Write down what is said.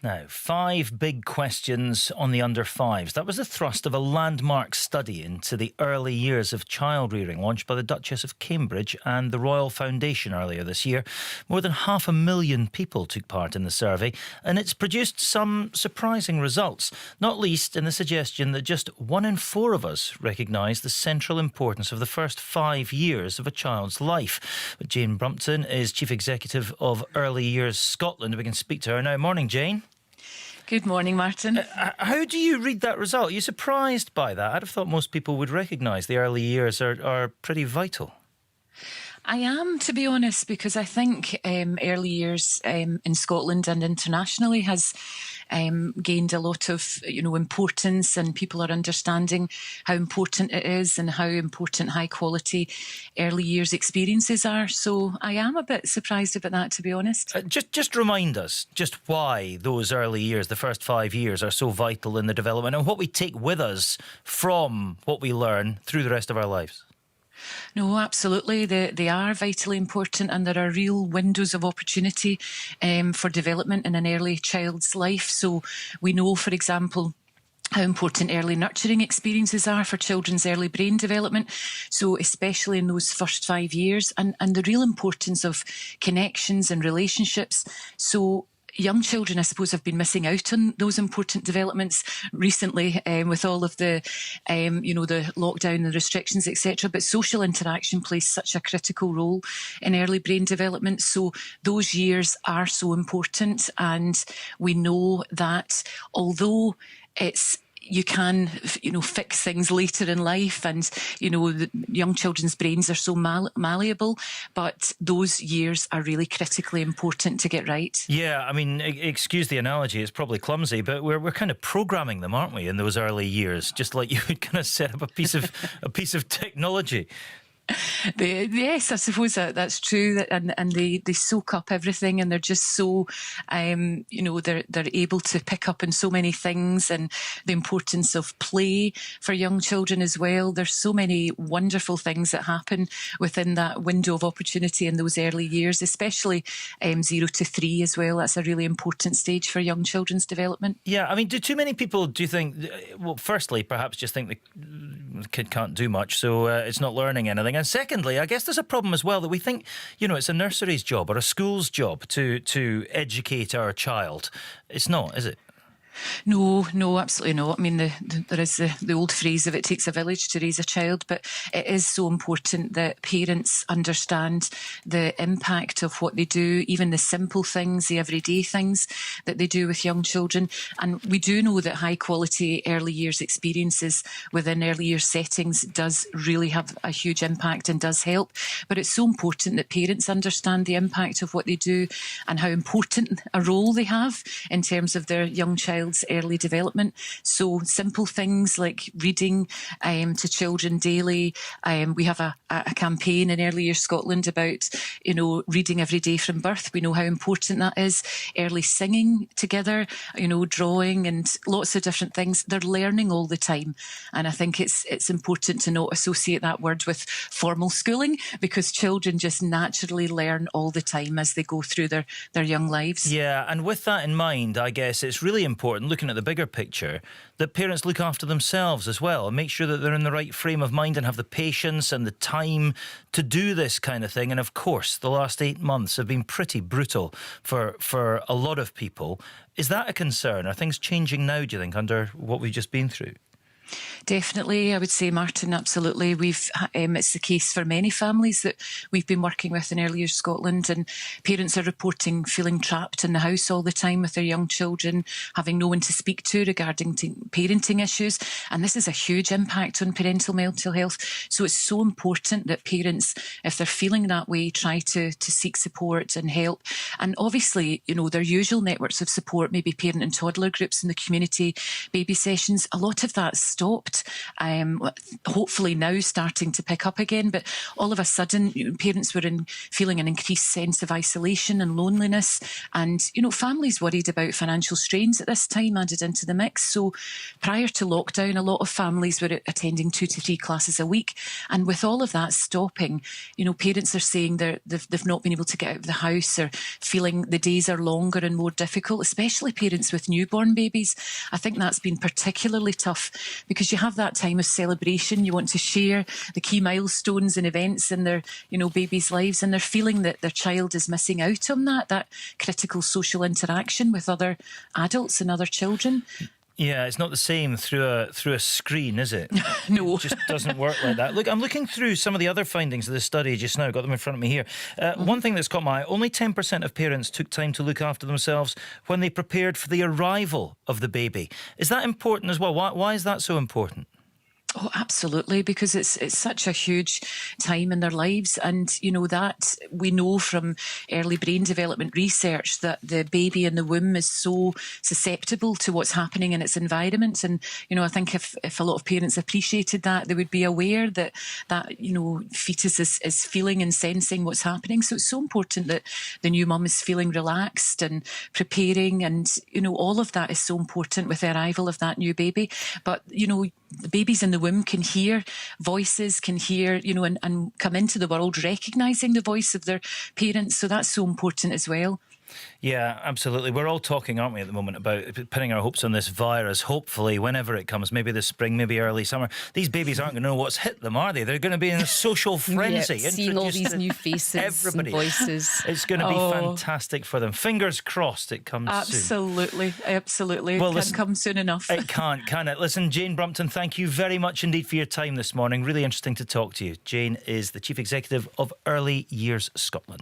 Now, 5 big questions on the under fives. That was the thrust of a landmark study into the early years of child rearing, launched by the Duchess of Cambridge and the Royal Foundation earlier this year. More than 500,000 people took part in the survey, and it's produced some surprising results, not least in the suggestion that just 1 in 4 of us recognise the central importance of the first 5 years of a child's life. But Jane Brumpton is Chief Executive of Early Years Scotland. We can speak to her now. Morning, Jane. Good morning, Martin. How do you read that result? Are you surprised by that? I'd have thought most people would recognise the early years are pretty vital. I am, to be honest, because I think early years in Scotland and internationally has gained a lot of, importance, and people are understanding how important it is and how important high quality early years experiences are. So I am a bit surprised about that, to be honest. Just remind us just why those early years, the first 5 years, are so vital in the development and what we take with us from what we learn through the rest of our lives. No, absolutely. They are vitally important, and there are real windows of opportunity for development in an early child's life. So we know, for example, how important early nurturing experiences are for children's early brain development. So especially in those first 5 years, and the real importance of connections and relationships. So young children, I suppose, have been missing out on those important developments recently with all of the, the lockdown and restrictions, etc. But social interaction plays such a critical role in early brain development. So those years are so important. And we know that although you can, fix things later in life, and, the young children's brains are so malleable, but those years are really critically important to get right. Yeah, I mean, excuse the analogy, it's probably clumsy, but we're kind of programming them, aren't we, in those early years, just like you would kind of set up a piece of technology. Yes, I suppose that's true, and they soak up everything, and they're just so, they're able to pick up on so many things, and the importance of play for young children as well. There's so many wonderful things that happen within that window of opportunity in those early years, especially 0 to 3 as well. That's a really important stage for young children's development. Yeah, I mean, do too many people, do you think, well, firstly, perhaps just think the kid can't do much, so it's not learning anything? And secondly, I guess there's a problem as well that we think, it's a nursery's job or a school's job to educate our child. It's not, is it? No, absolutely not. I mean, there is the old phrase of it takes a village to raise a child, but it is so important that parents understand the impact of what they do, even the simple things, the everyday things that they do with young children. And we do know that high quality early years experiences within early years settings does really have a huge impact and does help. But it's so important that parents understand the impact of what they do and how important a role they have in terms of their young child's early development. So simple things like reading to children daily. We have a campaign in Early Years Scotland about, reading every day from birth. We know how important that is. Early singing together, drawing, and lots of different things. They're learning all the time. And I think it's important to not associate that word with formal schooling, because children just naturally learn all the time as they go through their young lives. Yeah, and with that in mind, I guess it's really important, looking at the bigger picture, that parents look after themselves as well and make sure that they're in the right frame of mind and have the patience and the time to do this kind of thing. And of course, the last 8 months have been pretty brutal for a lot of people. Is that a concern? Are things changing now, do you think, under what we've just been through? Definitely, I would say, Martin, absolutely. It's the case for many families that we've been working with in Early Years Scotland, and parents are reporting feeling trapped in the house all the time with their young children, having no one to speak to regarding parenting issues. And this is a huge impact on parental mental health. So it's so important that parents, if they're feeling that way, try to seek support and help. And obviously, their usual networks of support, maybe parent and toddler groups in the community, baby sessions, a lot of that's stopped. Hopefully now starting to pick up again, but all of a sudden, parents were feeling an increased sense of isolation and loneliness, and families worried about financial strains at this time added into the mix. So prior to lockdown, a lot of families were attending 2 to 3 classes a week, and with all of that stopping, parents are saying they've not been able to get out of the house, or feeling the days are longer and more difficult, especially parents with newborn babies. I think that's been particularly tough, because you have that time of celebration. You want to share the key milestones and events in their babies' lives, and they're feeling that their child is missing out on that critical social interaction with other adults and other children. Yeah, it's not the same through a screen, is it? No. It just doesn't work like that. Look, I'm looking through some of the other findings of this study just now. Got them in front of me here. One thing that's caught my eye, only 10% of parents took time to look after themselves when they prepared for the arrival of the baby. Is that important as well? Why is that so important? Oh, absolutely, because it's such a huge time in their lives. And, that we know from early brain development research that the baby in the womb is so susceptible to what's happening in its environment. And, I think if a lot of parents appreciated that, they would be aware that fetus is feeling and sensing what's happening. So it's so important that the new mum is feeling relaxed and preparing. And, all of that is so important with the arrival of that new baby. But, the babies in the womb can hear voices, can hear, and come into the world recognising the voice of their parents. So that's so important as well. Yeah, absolutely. We're all talking, aren't we, at the moment, about pinning our hopes on this virus. Hopefully, whenever it comes, maybe this spring, maybe early summer, these babies aren't going to know what's hit them, are they? They're going to be in a social frenzy. Yeah, seeing all these new faces and voices. It's going to be fantastic for them. Fingers crossed it comes soon. Absolutely. Well, it can't come soon enough. It can't, can it? Listen, Jane Brumpton, thank you very much indeed for your time this morning. Really interesting to talk to you. Jane is the Chief Executive of Early Years Scotland.